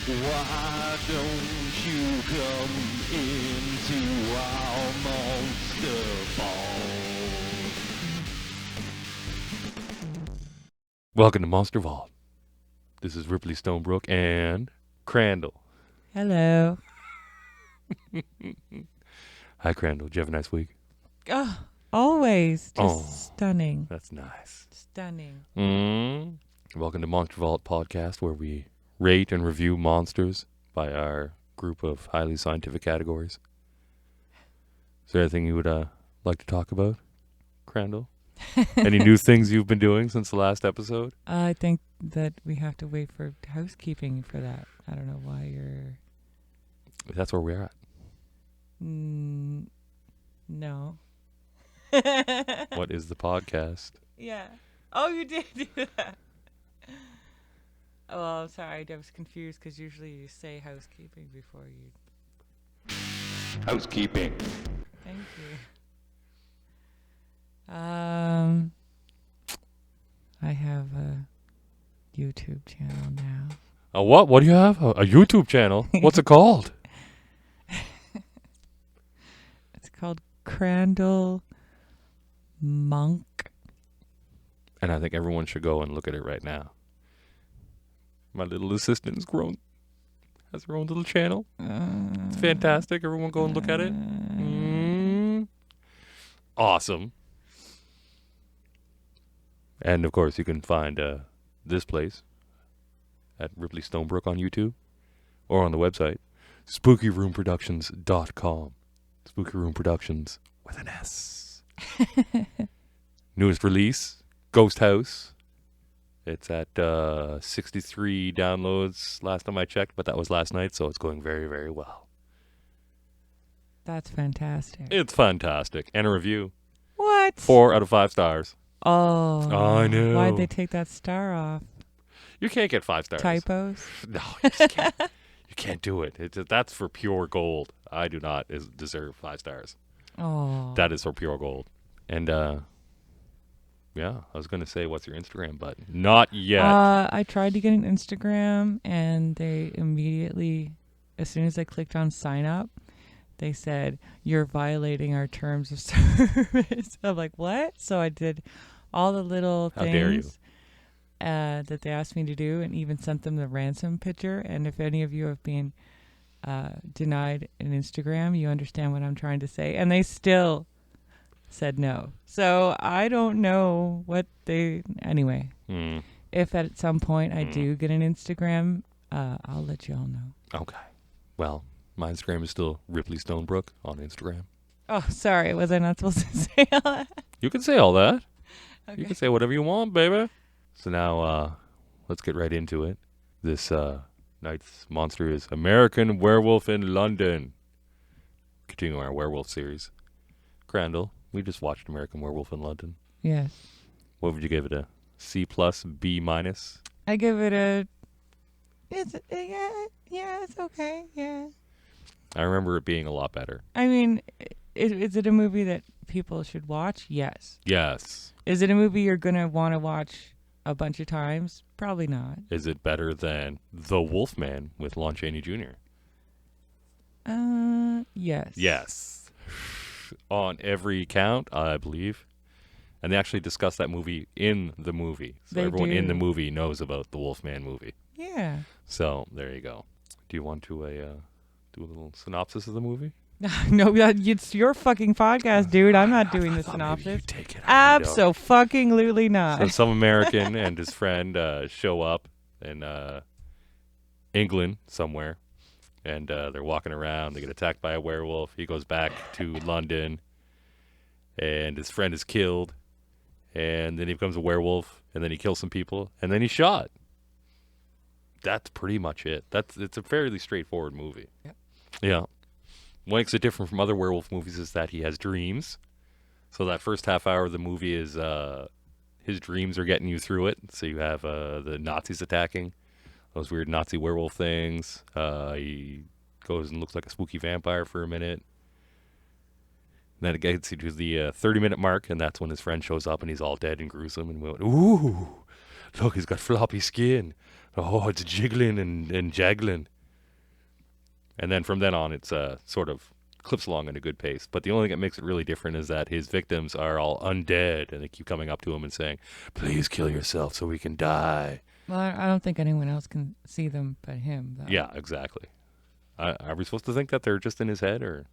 Why don't you come into our monster vault? Welcome to Monster Vault. This is Ripley Stonebrook and Crandall. Hello. Hi, Crandall. Did you have a nice week? Oh, always. Just stunning. That's nice. Stunning. Welcome to Monster Vault Podcast, where we rate and review monsters by our group of highly scientific categories. Is there anything you would like to talk about, Crandall? Any new things you've been doing since the last episode? I think that we have to wait for housekeeping for that. I don't know why you're... That's where we're at. No. What is the podcast? Yeah. Oh, you did do that. Oh, well, I'm sorry. I was confused because usually you say housekeeping before you... Housekeeping. Thank you. I have a YouTube channel now. A what? What do you have? A YouTube channel? What's it called? It's called Crandall Monk. And I think everyone should go and look at it right now. My little assistant has her own little channel. It's fantastic. Everyone go and look at it. Awesome. And of course, you can find this place at Ripley Stonebrook on YouTube or on the website spookyroomproductions.com. Spooky Room Productions with an S. Newest release, Ghost House. It's at 63 downloads last time I checked, but that was last night, so it's going very, very well. That's fantastic. It's fantastic. And a review. What? 4 out of 5 stars. Oh. I know. Why'd they take that star off? You can't get 5 stars. Typos? No, you just can't. You can't do it. That's for pure gold. I do not deserve 5 stars. Oh. That is for pure gold. And, yeah, I was going to say, what's your Instagram, but not yet. I tried to get an Instagram, and they immediately, as soon as I clicked on sign up, they said, you're violating our terms of service. I'm like, what? So I did all the little How dare you. things that they asked me to do, and even sent them the ransom picture. And if any of you have been denied an Instagram, you understand what I'm trying to say. And they still said no. So I don't know what they... Anyway, if at some point I do get an Instagram, I'll let you all know. Okay. Well, my Instagram is still Ripley Stonebrook on Instagram. Oh, sorry. Was I not supposed to say all that? You can say all that. Okay. You can say whatever you want, baby. So now, let's get right into it. This night's monster is American Werewolf in London. Continuing our werewolf series. Crandall, we just watched American Werewolf in London. Yes. What would you give it? A C+, B-? I give it a... It's okay. Yeah. I remember it being a lot better. I mean, is it a movie that people should watch? Yes. Yes. Is it a movie you're going to want to watch a bunch of times? Probably not. Is it better than The Wolfman with Lon Chaney Jr.? Yes. Yes. On every count, I believe. And they actually discuss that movie in the movie. So They everyone in the do. movie knows about the Wolfman movie. Yeah. So there you go. Do you want to do a little synopsis of the movie? No, it's your fucking podcast, dude. I'm not doing the I thought maybe synopsis. you'd take it. I don't know. Abso-fucking-lutely not. So some American and his friend show up in England somewhere. And they're walking around. They get attacked by a werewolf. He goes back to London. And his friend is killed. And then he becomes a werewolf. And then he kills some people. And then he's shot. That's pretty much it. It's a fairly straightforward movie. Yep. Yeah. What makes it different from other werewolf movies is that he has dreams. So that first half hour of the movie is his dreams are getting you through it. So you have the Nazis attacking. Those weird Nazi werewolf things. He goes and looks like a spooky vampire for a minute. And then it gets you to the 30-minute mark, and that's when his friend shows up, and he's all dead and gruesome. And we went, ooh, look, he's got floppy skin. Oh, it's jiggling and jaggling. And then from then on, it's sort of clips along at a good pace. But the only thing that makes it really different is that his victims are all undead, and they keep coming up to him and saying, "Please kill yourself so we can die." Well, I don't think anyone else can see them but him, though. Yeah, exactly. Are we supposed to think that they're just in his head, or?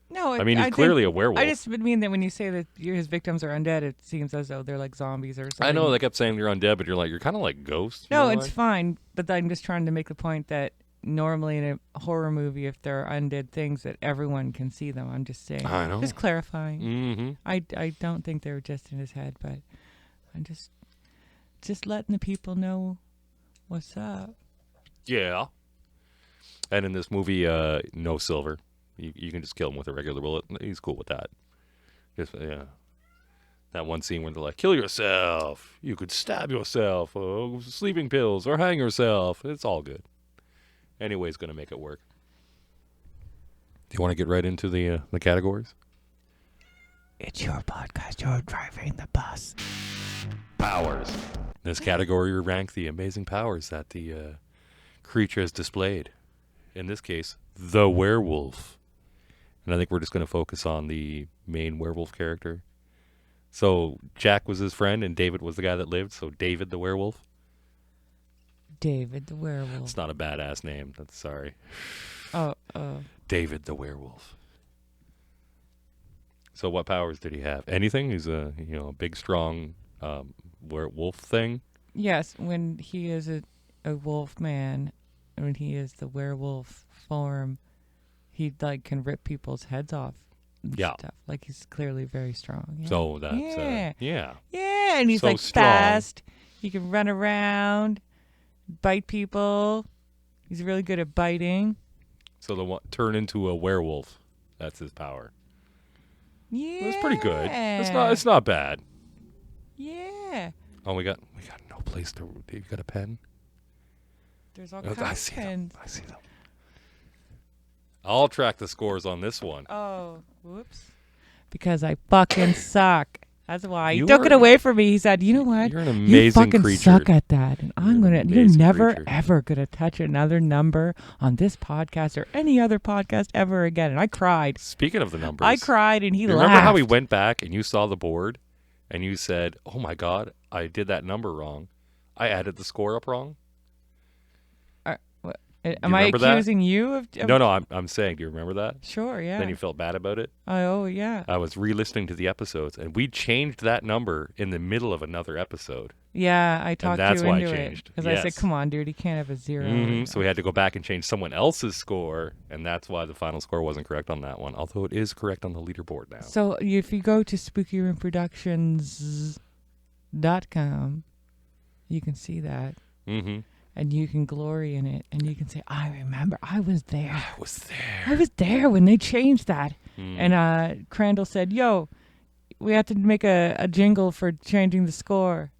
No, I mean, he's clearly a werewolf. I just mean that when you say that his victims are undead, it seems as though they're like zombies or something. I know they kept saying you're undead, but you're kind of like ghosts. No, it's fine. But I'm just trying to make the point that normally in a horror movie, if there are undead things, that everyone can see them. I'm just saying. I know. Just clarifying. Mm-hmm. I don't think they were just in his head, but I'm just letting the people know what's up. Yeah. And in this movie, no silver. You can just kill him with a regular bullet. He's cool with that. Just, yeah. That one scene where they're like, "Kill yourself. You could stab yourself. Sleeping pills or hang yourself." It's all good. Anyways, going to make it work. Do you want to get right into the categories? It's your podcast. You're driving the bus. Powers. In this category, we rank the amazing powers that the creature has displayed. In this case, the werewolf. And I think we're just going to focus on the main werewolf character. So Jack was his friend, and David was the guy that lived. So David the werewolf. David the werewolf. It's not a badass name. That's sorry. Oh. David the werewolf. So what powers did he have? Anything? He's a big, strong werewolf thing. Yes, when he is a wolf man, when he is the werewolf form, he can rip people's heads off and stuff. Like, he's clearly very strong. Yeah. So that's yeah, and he's so strong. fast. He can run around, bite people. He's really good at biting. So turn into a werewolf. That's his power. Yeah, that's pretty good. It's not bad. Yeah. Oh, we got no place to. You got a pen? There's all kinds of pens. I see them. I'll track the scores on this one. Oh, whoops. Because I fucking suck. That's why. He took it away from me. He said, "You know what? You're an amazing creature. You fucking suck at that. And you're never, ever going to touch another number on this podcast or any other podcast ever again." And I cried. Speaking of the numbers. I cried and he laughed. Remember how we went back and you saw the board and you said, "Oh my God, I did that number wrong. I added the score up wrong." Am I accusing you of? No, I'm saying, do you remember that? Sure, yeah. Then you felt bad about it? Oh, yeah. I was re-listening to the episodes, and we changed that number in the middle of another episode. Yeah, I talked you into it. And that's why I changed. Because I said, "Come on, dude, you can't have a zero." Mm-hmm. So we had to go back and change someone else's score, and that's why the final score wasn't correct on that one, although it is correct on the leaderboard now. So if you go to spookyroomproductions.com, you can see that. Mm-hmm. And you can glory in it, and you can say, "I remember, I was there. I was there. I was there when they changed that." Mm. And Crandall said, "Yo, we have to make a jingle for changing the score."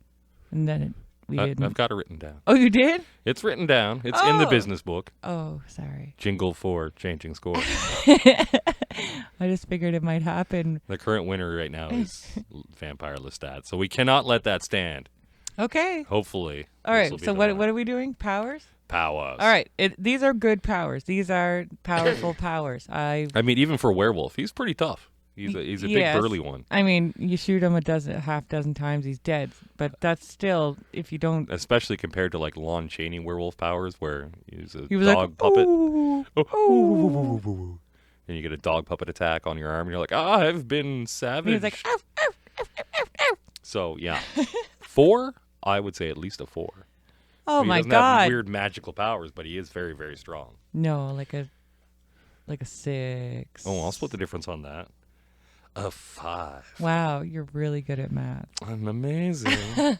And then we didn't. I've got it written down. Oh, you did? It's written down. It's in the business book. Oh, sorry. Jingle for changing score. I just figured it might happen. The current winner right now is Vampire Lestat, so we cannot let that stand. Okay. Hopefully. All right. So what are we doing? Powers? Powers. All right. These are good powers. These are powerful powers. I mean, even for a werewolf, he's pretty tough. He's a big burly one. I mean, you shoot him half dozen times, he's dead. But that's still, if you don't. Especially compared to like Lon Chaney werewolf powers, where he's a he was dog like, puppet. Ooh, ooh. And you get a dog puppet attack on your arm, and you're like, I've been savage. And he's like, "Ow, ow, ow, ow, ow, ow." So yeah, 4. I would say at least a 4. Oh my God! He doesn't have weird magical powers, but he is very, very strong. No, like a 6. Oh, I'll split the difference on that. A 5. Wow, you're really good at math. I'm amazing. And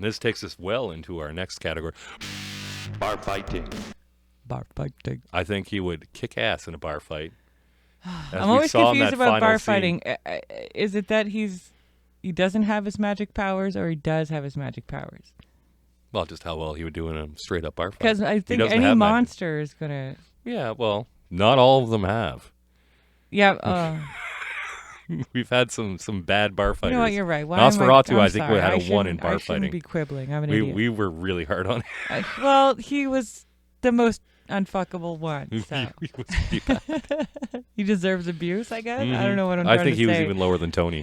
this takes us well into our next category. Bar fighting. Bar fighting. I think he would kick ass in a bar fight. I'm always confused about bar fighting. Is it that he doesn't have his magic powers, or he does have his magic powers? Well, just how well he would do in a straight-up bar fight. Because I think any monster is going to... Yeah, well, not all of them have. Yeah. We've had some bad bar fighters. You know what? You're right. Nosferatu, I think, we had a 1 in bar I fighting. shouldn't be quibbling. I'm an idiot. We were really hard on him. Well, he was the most unfuckable one. So He was pretty bad. he deserves abuse, I guess. I Mhm. don't know what I'm I trying think to he was say. even lower than Tony.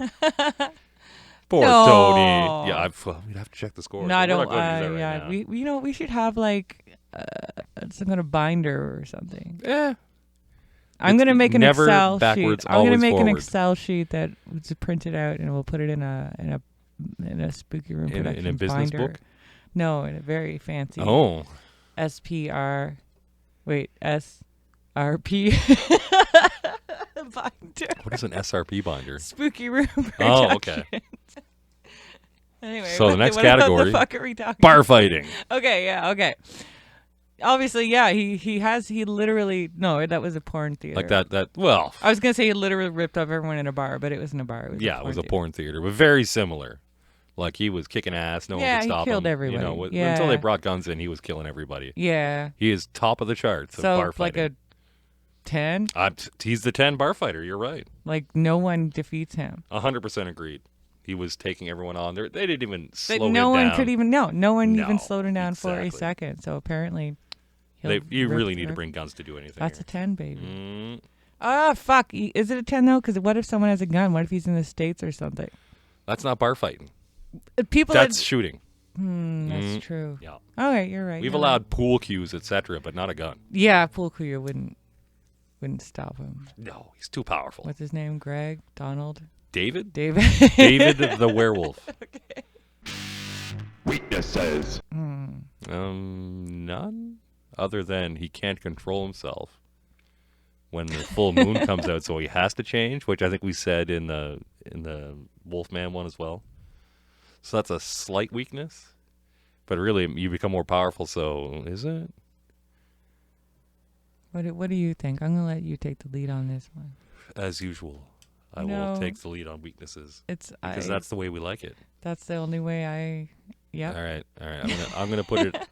Poor No. Tony. Yeah, we'd have to check the score. No, I We're don't. not going to do that Yeah, right now. we should have like some kind of binder or something. I'm It's gonna make an never Excel sheet. backwards, I'm gonna always make an forward. Excel sheet that was printed out, and we'll put it in a spooky room In production a business binder. book? No, in a very fancy Oh. SPR. Wait, SRP binder. What is an SRP binder? Spooky room production. Oh, okay. Anyway, So the next what category, the fuck are we talking? bar fighting. Okay, yeah, okay. Obviously, yeah, he literally, no, that was a porn theater. Like that, well, I was going to say he literally ripped up everyone in a bar, but it wasn't a bar. It was yeah, a it was a theater. porn theater, but very similar. Like he was kicking ass, no one Yeah, could he stop killed him. everybody. You know, Yeah. until they brought guns in, he was killing everybody. Yeah. He is top of the charts of So, bar like fighting. a 10? He's the 10 bar fighter. You're right. Like, no one defeats him. 100% agreed. He was taking everyone on. They didn't even But slow no him one down. could even, no one No, even slowed him down for a exactly. second. So, apparently, You really need to bring guns to do anything. That's here. a 10, baby. Mm, Ah, fuck. Is it a 10, though? Because what if someone has a gun? What if he's in the States or something? that's not bar fighting. People That's shooting. that's true. Yeah. Okay, you're right. We've you're allowed right. pool cues, etc., but not a gun. Yeah, pool crew wouldn't stop him. No, he's too powerful. What's his name? Greg? Donald? David? David? David the werewolf. Weaknesses. None other than he can't control himself when the full moon comes out, so he has to change, which I think we said in the Wolfman one as well. So that's a slight weakness, but really you become more powerful. So is it? What do you think? I'm gonna let you take the lead on this one. As usual, I No. will take the lead on weaknesses because that's the way we like it. That's the only way I. Yep. All right. I'm gonna put it.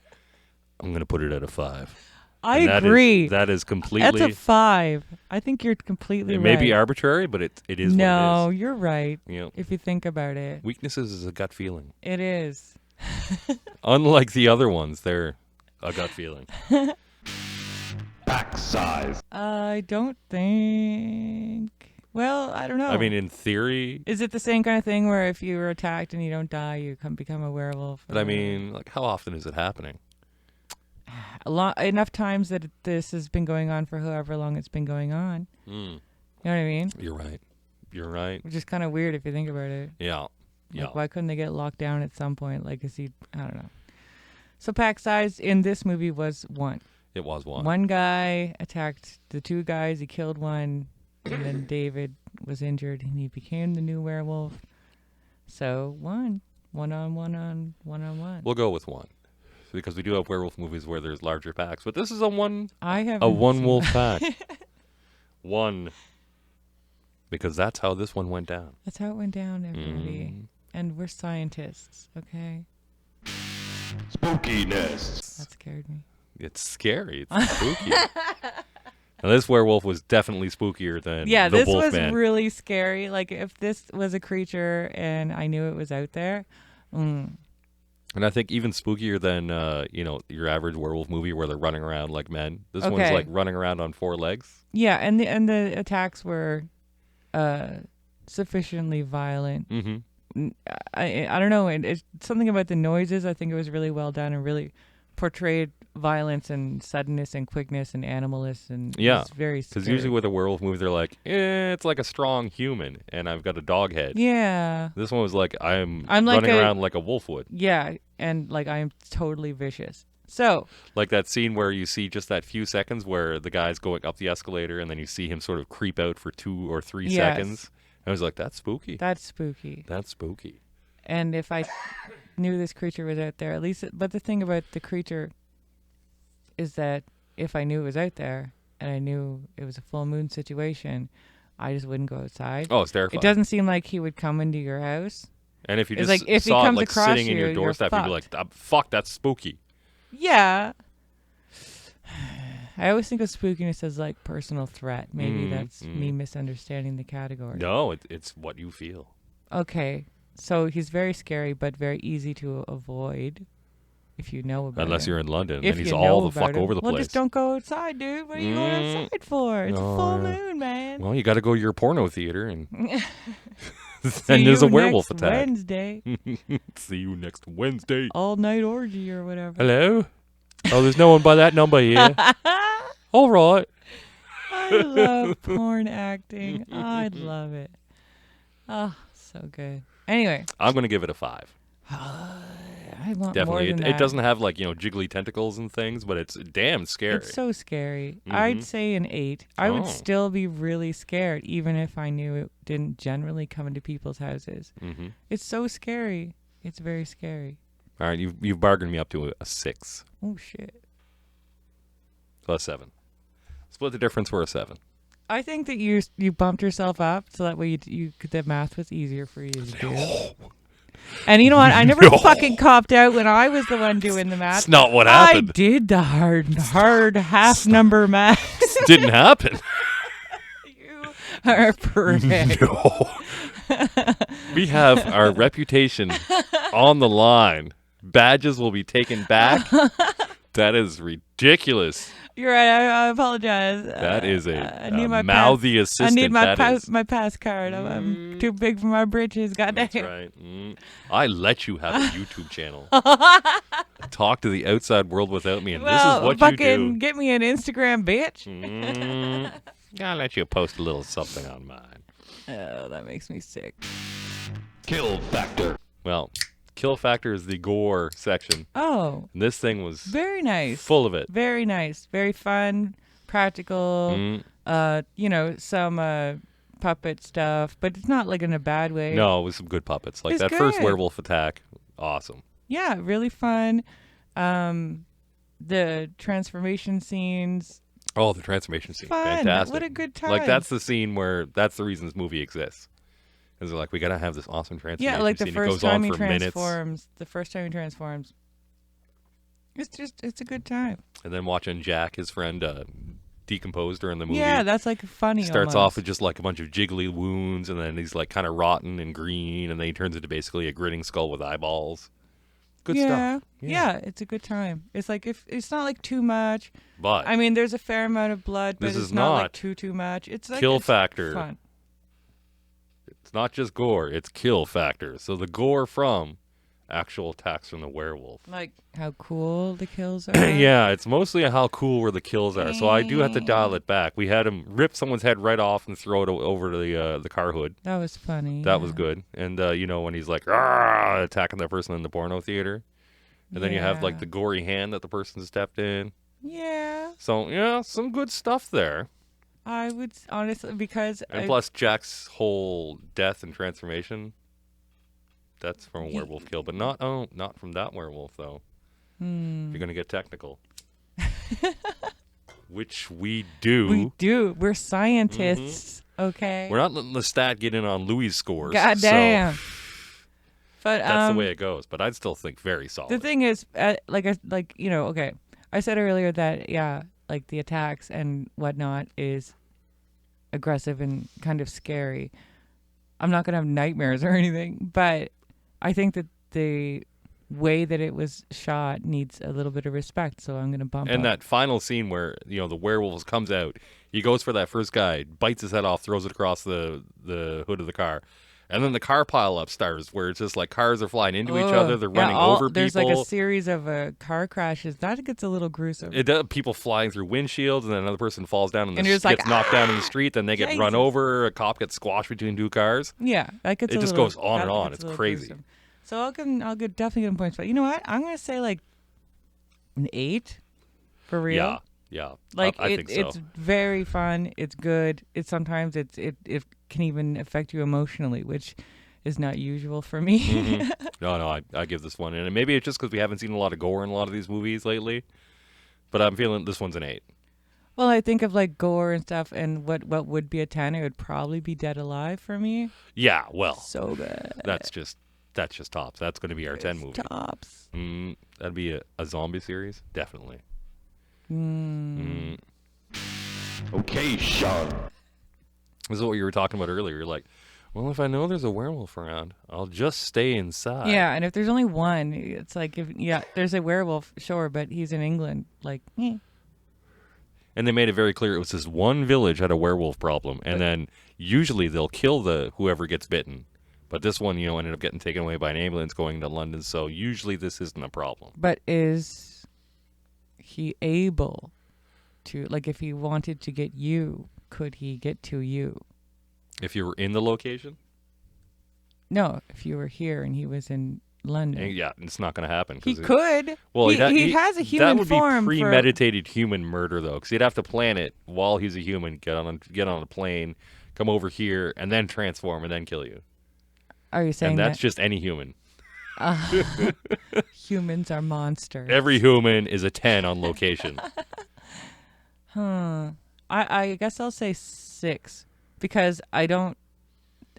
I'm gonna put it at a 5. I And that is- agree. that is completely. That's a 5. I think you're completely It right. may be arbitrary, but it is No, what it is. you're right. You know, If you think about it, weaknesses is a gut feeling. it is. Unlike the other ones, they're a gut feeling. Back size. I don't think. Well, I don't know. I mean, in theory, is it the same kind of thing where if you were attacked and you don't die, you become a werewolf? but I mean, like, how often is it happening? Enough times that this has been going on for however long it's been going on. Mm, You know what I mean? you're right. You're right. Which is kind of weird if you think about it. Yeah. Yeah. Like, why couldn't they get locked down at some point? Like, is he? I don't know. So pack size in this movie was 1. It was 1. One guy attacked the 2 guys. He killed one, and then David was injured, and he became the new werewolf. So 1 on one. We'll go with 1 because we do have werewolf movies where there's larger packs, but this is a one I have wolf pack. 1 because that's how this one went down. That's how it went down, everybody. Mm. And we're scientists, okay? Spookiness. That scared me. It's scary. It's spooky. Now, this werewolf was definitely spookier than Yeah, the this Wolfman. was really scary. Like, if this was a creature and I knew it was out there, And I think even spookier than your average werewolf movie where they're running around like men. This one's Okay. like running around on 4 legs. yeah, and the attacks were sufficiently violent. Mm-hmm. I don't know. It's something about the noises. I think it was really well done and really portrayed violence and suddenness and quickness and animalness and Yeah, it's very because scary. usually with a werewolf movie, they're like, it's like a strong human, and I've got a dog head. yeah, This one was like, I'm like running around like a wolf would. yeah, and like I am totally vicious. So Like that scene where you see just that few seconds where the guy's going up the escalator, and then you see him sort of creep out for 2 or 3 Yes. seconds. I was like, that's spooky. that's spooky. That's spooky. And if I knew this creature was out there, at least. But the thing about the creature is that if I knew it was out there and I knew it was a full moon situation, I just wouldn't go outside. Oh, it's terrifying. It doesn't seem like he would come into your house. And if you It's just like, if he saw it comes like across sitting in you, your you're doorstep, you'd be like, fucked. fuck, that's spooky. Yeah. I always think of spookiness as like personal threat. Maybe that's me misunderstanding the category. No, it's what you feel. Okay. So he's very scary, but very easy to avoid. if you know about Unless it. you're in London, If and he's you all know the fuck about it. over the Well, place. just don't go outside, dude. What are you going outside for? It's a full moon, man. Well, you got to go to your porno theater, and See and there's you a werewolf next attack. Wednesday. See you next Wednesday. All night orgy or whatever. Hello? Oh, there's no one by that number here. All right. I love porn acting. I love it. Oh, so good. Anyway. I'm going to give it a 5. I want Definitely. more than that. It doesn't have like, jiggly tentacles and things, but it's damn scary. It's so scary. I'd say an 8. I would still be really scared, even if I knew it didn't generally come into people's houses. It's so scary. It's very scary. All right, you've bargained me up to a 6. Oh, shit. So a 7. Split the difference for a 7. I think that you bumped yourself up so that way the math was easier for you to do. And you know what? I never fucking copped out when I was the one doing the math. That's not what happened. I did the hard half number math. Didn't happen. You are perfect. No. We have our reputation on the line. Badges will be taken back. That is ridiculous. You're right. I apologize. That is I a need my mouthy assistant. I need my that is. my pass card. I'm too big for my britches. Goddamn. That's right. I let you have a YouTube channel. Talk to the outside world without me, and this is what you fucking do. get me an Instagram, bitch. I'll let you post a little something on mine. Oh, that makes me sick. Kill factor. Well, kill factor is the gore section. Oh, And this thing was very nice. full of it. Very nice. Very fun. Practical. Some puppet stuff, but it's not like in a bad way. No, it was some good puppets. Like It's that first good. werewolf attack, awesome. Yeah, really fun. The transformation scenes. Oh, the transformation scene, Fun. fantastic. What a good time. Like that's the scene where that's the reason this movie exists. Is they're like, we gotta have this awesome transformation Yeah, like the scene. It first goes on time he for minutes. transforms. The first time he transforms. It's a good time. And then watching Jack, his friend, decompose during the movie. Yeah, that's like funny. Starts almost. off with just like a bunch of jiggly wounds, and then he's like kind of rotten and green, and then he turns into basically a grinning skull with eyeballs. Good stuff. Yeah, it's a good time. It's like if it's not like too much. But I mean, there's a fair amount of blood, but This it's is not like not too much. It's like kill it's factor. Fun. It's not just gore; it's kill factor. So the gore from actual attacks from the werewolf. Like how cool the kills are. Yeah, it's mostly how cool where the kills are. So I do have to dial it back. We had him rip someone's head right off and throw it over to the car hood. That was funny. That was good. And when he's like "Argh," attacking that person in the porno theater, and then you have like the gory hand that the person stepped in. Yeah. So yeah, some good stuff there. I would honestly because And plus Jack's whole death and transformation. That's from a werewolf kill, but not from that werewolf though. If you're gonna get technical, which we do. We do. We're scientists. Okay. We're not letting Lestat get in on Louis' scores. Goddamn. So But that's the way it goes. But I'd still think very solid. the thing is, okay. I said earlier that like the attacks and whatnot is aggressive and kind of scary. I'm not gonna have nightmares or anything, but I think that the way that it was shot needs a little bit of respect, so I'm gonna bump And up. that final scene where the werewolf comes out, he goes for that first guy, bites his head off, throws it across the hood of the car, and then the car pile up starts where it's just like cars are flying into each other, they're running over people. There's like a series of car crashes. That gets a little gruesome. It does, people flying through windshields, and then another person falls down and you're gets just like, knocked down in the street. Then they get run Jesus. over. A cop gets squashed between two cars. Yeah, that gets. It a just little, goes on that and on. gets It's a little crazy. gruesome. So I'll definitely get him points. But you know what? I'm gonna say like an 8 for real. Yeah. Like I think so. it's very fun. It's good. It sometimes it can even affect you emotionally, which is not usual for me. No, I give this one, and maybe it's just because we haven't seen a lot of gore in a lot of these movies lately. But I'm feeling this one's an 8. Well, I think of like gore and stuff, and what would be a 10? It would probably be Dead Alive for me. Yeah, well, So good. that's just tops. That's going to be our 10 movie. Tops. That'd be a zombie series, definitely. Okay, Sean. This is what you were talking about earlier. You're like, Well, if I know there's a werewolf around, I'll just stay inside. Yeah, and if there's only one, it's like there's a werewolf, sure, but he's in England. Like, And they made it very clear it was this one village had a werewolf problem, and then usually they'll kill whoever gets bitten. But this one, ended up getting taken away by an ambulance going to London, so usually this isn't a problem. But is he able to, like, if he wanted to get you, could he get to you? If you were in the location? No, if you were here and he was in London. Yeah, it's not going to happen. He could. Well, he has a human that would form. be premeditated human murder, though, because he'd have to plan it while he's a human, get on a plane, come over here, and then transform, and then kill you. Are you saying and that's just any human. Humans are monsters. Every human is a 10 on location. I guess I'll say 6 because I don't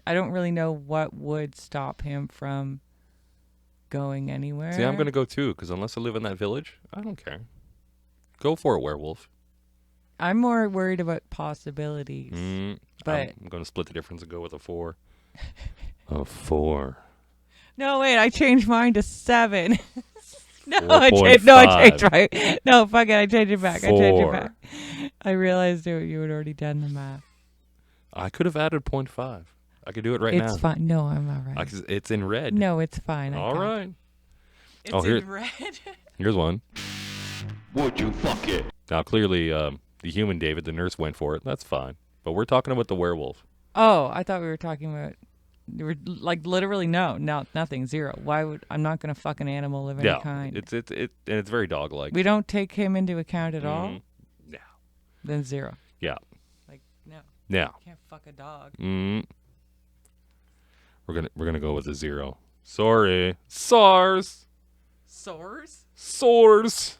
really know what would stop him from going anywhere. See, I'm going to go 2 because unless I live in that village, I don't care. Go for a werewolf. I'm more worried about possibilities. But I'm going to split the difference and go with a 4. A 4. No, wait, I changed mine to 7. No, 4.5. I changed right. No, fuck it, I changed it back. 4. I realized you had already done the math. I could have added 0.5. I could do it right now. It's fine. No, I'm all right. It's in red. No, it's fine. All right. It's in red. Here's one. Would you fuck it? Now, clearly, the human David, the nurse, went for it. That's fine. But we're talking about the werewolf. Oh, I thought we were talking about... You were like literally no, nothing, 0. Why would I'm not gonna fuck an animal of any kind? It's very dog-like. We don't take him into account at all. No. Then 0. Yeah. Like no. Yeah. Can't fuck a dog. We're gonna go with a 0. Sorry. SARS. Sores.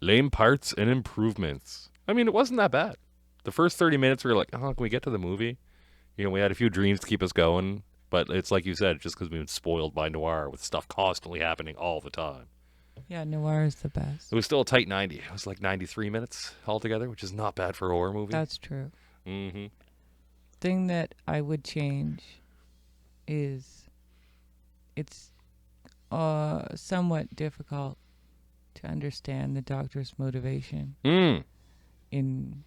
Lame parts and improvements. I mean, it wasn't that bad. The first 30 minutes we were like, oh, can we get to the movie? We had a few dreams to keep us going, but it's like you said, just because we've been spoiled by noir with stuff constantly happening all the time. Yeah, noir is the best. It was still a tight 90. It was like 93 minutes altogether, which is not bad for a horror movie. That's true. Mm-hmm. Thing that I would change is it's somewhat difficult to understand the doctor's motivation in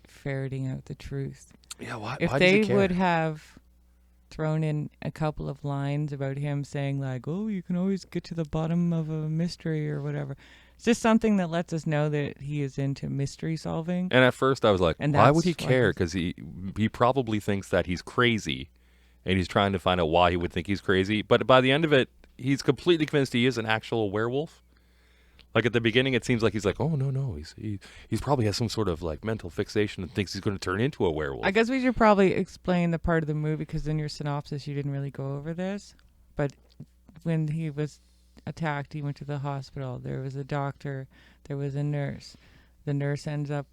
ferreting out the truth. Yeah, why If does they he care? would have thrown in a couple of lines about him saying like, oh, you can always get to the bottom of a mystery or whatever. It's just something that lets us know that he is into mystery solving. And at first I was like, And why that's would he why care? he's- Because he probably thinks that he's crazy, and he's trying to find out why he would think he's crazy. But by the end of it, he's completely convinced he is an actual werewolf. Like at the beginning, it seems like he's like, oh no, he's probably has some sort of like mental fixation and thinks he's going to turn into a werewolf. I guess we should probably explain the part of the movie because in your synopsis you didn't really go over this. But when he was attacked, he went to the hospital. There was a doctor. There was a nurse. The nurse ends up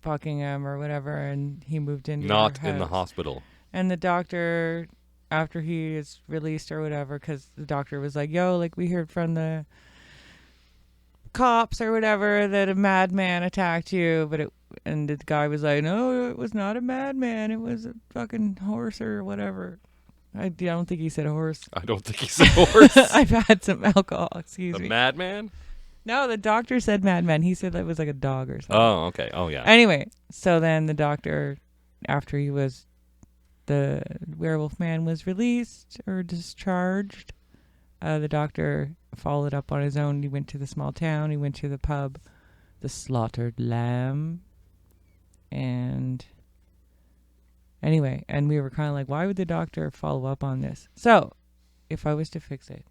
fucking him or whatever, and he moved into Not her in the house. hospital. And the doctor, after he is released or whatever, because the doctor was like, yo, like we heard from the cops or whatever that a madman attacked you, and the guy was like, no, it was not a madman, it was a fucking horse or whatever. I don't think he said horse. I don't think he's a horse. I've had some alcohol, excuse A me. madman? No, the doctor said madman. He said that was like a dog or something. Oh, okay. Oh, yeah. Anyway, so then the doctor, after the werewolf man was released or discharged, the doctor followed up on his own. He went to the small town. He went to the pub, the Slaughtered Lamb. And anyway, and we were kind of like, why would the doctor follow up on this? So if I was to fix it,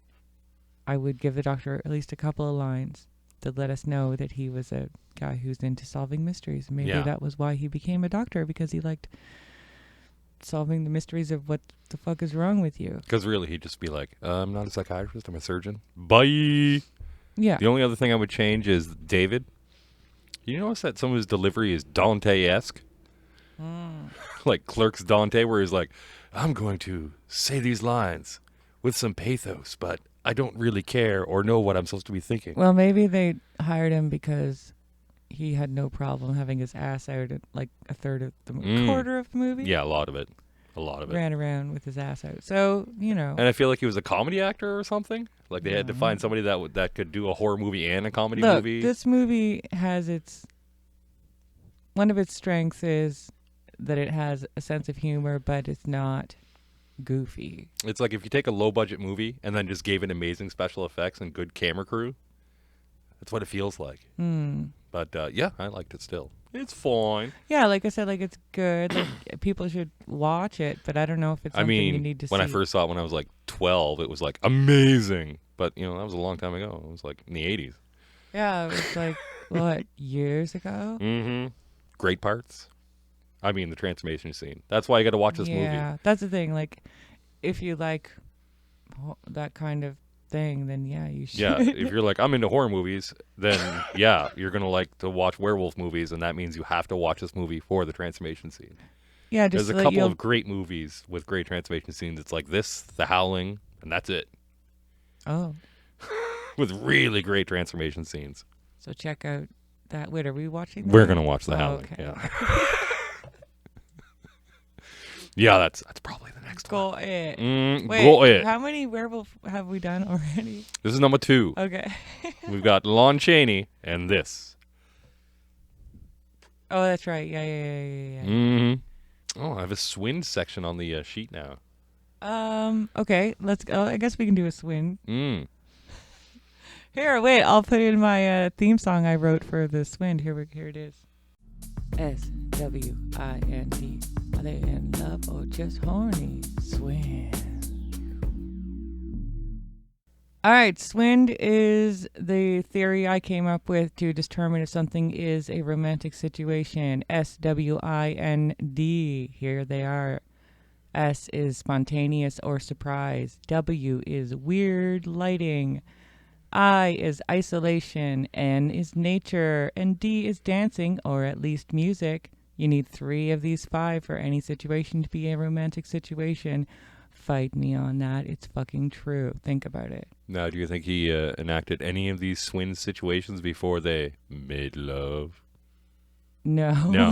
I would give the doctor at least a couple of lines that let us know that he was a guy who's into solving mysteries. Maybe that was why he became a doctor, because he liked solving the mysteries of what the fuck is wrong with you. Because really, he'd just be like, I'm not a psychiatrist, I'm a surgeon. Bye. Yeah. The only other thing I would change is David. You notice that some of his delivery is Dante-esque? Like Clerks Dante, where he's like, I'm going to say these lines with some pathos, but I don't really care or know what I'm supposed to be thinking. Well, maybe they hired him because he had no problem having his ass out at like a third of the quarter of the movie. Yeah, a lot of it. A lot of it. ran around with his ass out. So, And I feel like he was a comedy actor or something. Like they had to No. find somebody that could do a horror movie and a comedy look, movie. this movie has one of its strengths is that it has a sense of humor, but it's not goofy. It's like if you take a low budget movie and then just gave it amazing special effects and good camera crew. That's what it feels like. But yeah, I liked it still. It's fine. Yeah, like I said, like it's good. Like people should watch it, but I don't know if it's something you need to when see. I first saw it when I was like 12, it was like amazing. But that was a long time ago. It was like in the 80s. Yeah, it was like what, years ago? Mm-hmm. Great parts. I mean, the transformation scene. That's why you got to watch this movie. Yeah, that's the thing. Like, if you like that kind of thing, then yeah, you should. Yeah, if you're like, I'm into horror movies, then yeah, you're going to like to watch werewolf movies, and that means you have to watch this movie for the transformation scene. Yeah, just There's a couple of great movies with great transformation scenes. It's like this, The Howling, and that's it. Oh, With really great transformation scenes. so check out that. Wait, are we watching that? We're going to watch The Oh, Howling. okay. Yeah. Yeah, that's probably the next one. Go it. Go Wait, it. how many werewolf have we done already? This is number 2. Okay. We've got Lon Chaney and this. Oh, that's right. Yeah. Mm-hmm. Oh, I have a Swind section on the sheet now. Okay, let's go. I guess we can do a Swind. Mm. Here, wait. I'll put in my theme song I wrote for the Swind. Here it is. SWIND. Are they in love or just horny? Swind. All right, Swind is the theory I came up with to determine if something is a romantic situation. SWIND. Here they are. S is spontaneous or surprise. W is weird lighting. I is isolation. N is nature. And D is dancing, or at least music. You need 3 of these 5 for any situation to be a romantic situation. Fight me on that. It's fucking true. Think about it. Now, do you think he enacted any of these Swind situations before they made love? No. No,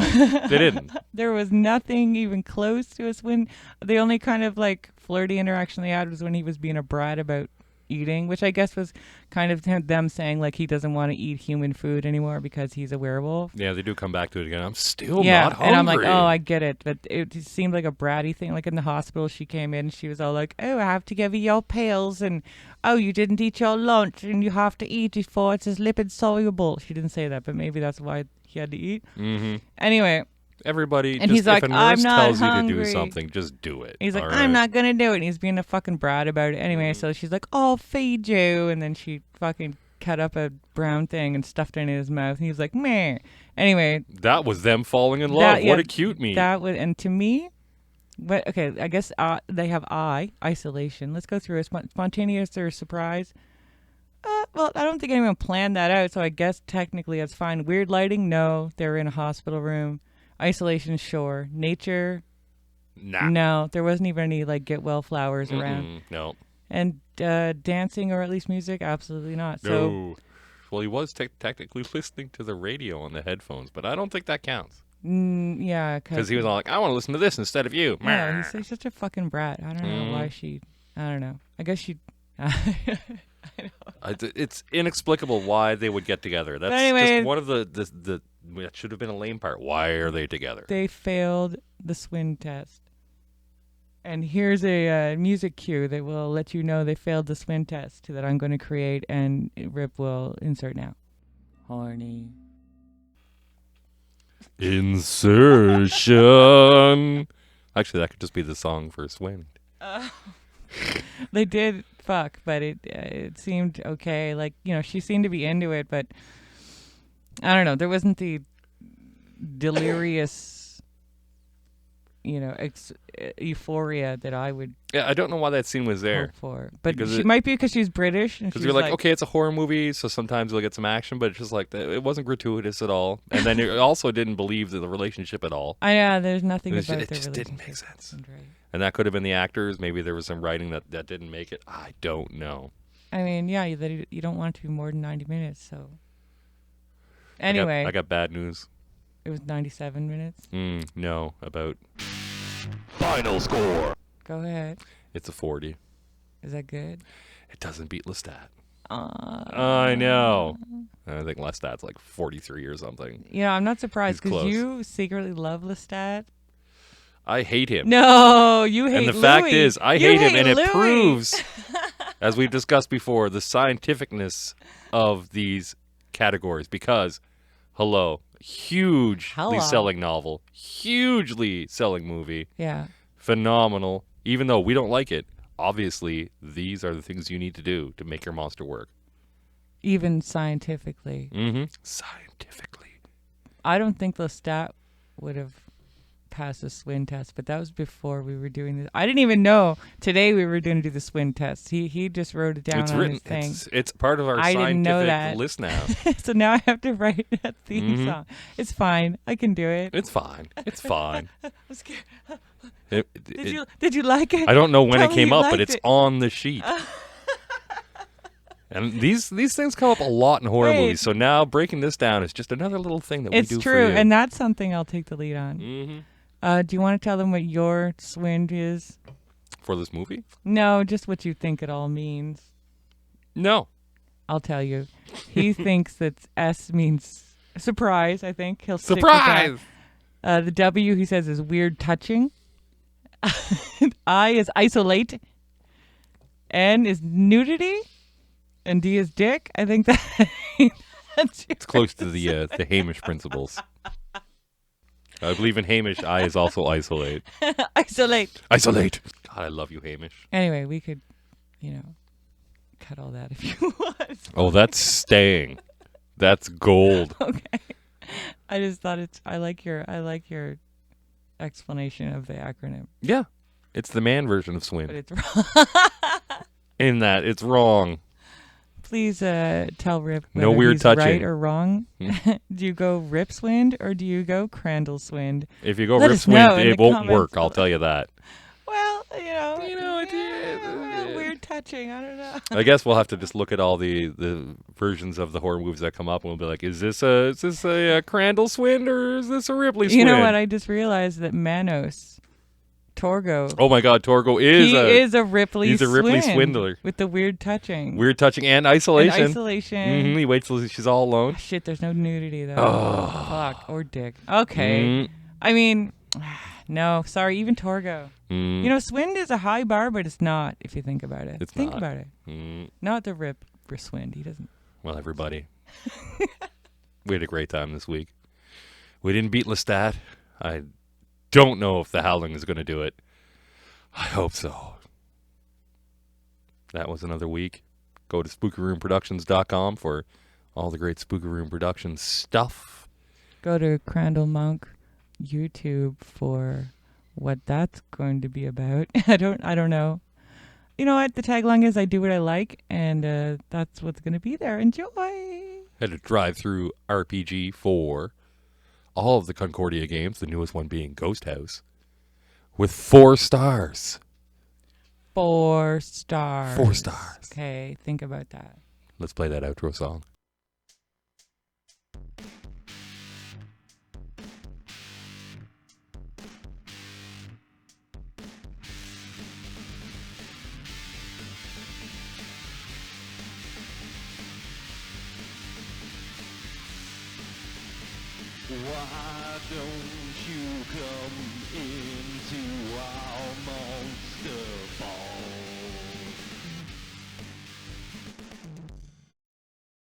they didn't. There was nothing even close to a Swind. The only kind of like flirty interaction they had was when he was being a brat about eating, which I guess was kind of them saying like he doesn't want to eat human food anymore because he's a werewolf. Yeah, they do come back to it again. I'm still Yeah, not hungry. and I'm like, oh, I get it, but it just seemed like a bratty thing. Like in the hospital, she came in and she was all like, oh, I have to give you your pills, and oh, you didn't eat your lunch, and you have to eat before it's lipid soluble. She didn't say that, but maybe that's why he had to eat. Mm-hmm. Anyway. Everybody, And just, he's like, if a I'm nurse not tells you to hungry. do something, just do it. He's like, all I'm right? not going to do it. And he's being a fucking brat about it. Anyway, so she's like, I'll feed you. And then she fucking cut up a brown thing and stuffed it in his mouth. And he was like, meh. Anyway. That was them falling in love. What a cute me. That would, and to me, but okay, I guess they have isolation. Let's go through it. Spontaneous or surprise. Well, I don't think anyone planned that out. So I guess technically that's fine. Weird lighting. No, they're in a hospital room. Isolation, sure. Nature, Nah. no. There wasn't even any like get well flowers around. No. And dancing or at least music, absolutely not. So No. Well, he was technically listening to the radio on the headphones, but I don't think that counts. yeah, Because he was all like, I want to listen to this instead of you. Yeah, he's such a fucking brat. I don't know why she. I don't know. I guess she. I know. It's inexplicable why they would get together. That's anyway, just one of the that should have been a lame part. Why are they together? They failed the Swind test. And here's a music cue that will let you know they failed the Swind test that I'm going to create, and Rip will insert now. Horny. Insertion. Actually, that could just be the song for Swind. They did fuck, but it seemed okay. Like, she seemed to be into it, but I don't know. There wasn't the delirious, euphoria that I would Yeah, I don't know why that scene was there. hope for. But Because she might be because she's British. Because you're like, okay, it's a horror movie, so sometimes you'll get some action, but it's just like, it wasn't gratuitous at all. And then you also didn't believe the relationship at all. There's nothing It about just, their it just didn't relationship make sense. that seemed right. And that could have been the actors. Maybe there was some writing that didn't make it. I don't know. I mean, yeah, you don't want it to be more than 90 minutes, so. Anyway. I got bad news. It was 97 minutes. No, about Final score. Go ahead. It's a 40. Is that good? It doesn't beat Lestat. Uh, I know. I think Lestat's like 43 or something. You know, I'm not surprised He's because close. you secretly love Lestat. I hate him. No, you hate And the Louis. fact is, I You hate him, and Louis. it proves, as we've discussed before, the scientificness of these categories. Because, hugely Hello. selling novel, hugely selling movie, Yeah. phenomenal. Even though we don't like it, obviously, these are the things you need to do to make your monster work. Even scientifically. Mm-hmm. Scientifically. I don't think Lestat would have passed the Swind test, but that was before we were doing this. I didn't even know today we were going to do the Swind test. He just wrote it down It's on written. his thing. It's part of our I didn't know scientific that. list now. So now I have to write a theme Mhm. song. It's fine. I can do it. It's fine. It's fine. I'm scared. It- Did you like it? I don't know when Tell it me came you up, but liked it's it. on the sheet. And these things come up a lot in horror Wait. movies. So now breaking this down is just another little thing that It's we do true, for you. and that's something I'll take the lead on. Mm-hmm. Do you want to tell them what your Swind is? For this movie? No, just what you think it all means. No. I'll tell you. He thinks that S means surprise, I think. He'll stick with Surprise! that. The W, he says, is weird touching. I is isolate. N is nudity. And D is dick. I think that's It's close to the Hamish principles. I believe in Hamish. I is also isolate. isolate. Isolate. God, I love you, Hamish. Anyway, we could, cut all that if you want. Oh, that's staying. That's gold. Okay. I just thought I like your explanation of the acronym, Yeah. It's the man version of but Swind. it's wrong. In that, it's wrong. Please tell Rip No whether weird he's touching. right or wrong. Do you go Rip Swind or do you go Crandall Swind? If you go Let Rip us know Swind, in it the won't comments work. I'll below. tell you that. Well, it's weird touching. I don't know. I guess we'll have to just look at all the versions of the horror movies that come up, and we'll be like, is this a Crandall Swind or is this a Ripley Swind? You know what? I just realized that Manos, Torgo, Oh my God, Torgo he is a Ripley. he's a Ripley Swind swindler. with the weird touching. Weird touching and isolation. And isolation. He waits till she's all alone. Shit, there's no nudity though. Oh. Fuck or dick. Okay. Mm, I mean, no. Sorry, even Torgo. mm, Swind is a high bar, but it's not if you think about it. It's think not. about it. mm. Not the Rip for Swind. He doesn't. Well, everybody, we had a great time this week. We didn't beat Lestat. I don't know if the Howling is going to do it. I hope so. That was another week. Go to spookyroomproductions.com for all the great Spooky Room Productions stuff. Go to Crandall Monk YouTube for what that's going to be about. I don't know. You know what? The tagline is I do what I like, and that's what's going to be there. Enjoy. Had a drive-through RPG for all of the Concordia games, the newest one being Ghost House, with 4 stars. 4 stars. 4 stars. Okay, think about that. Let's play that outro song. Why don't you come into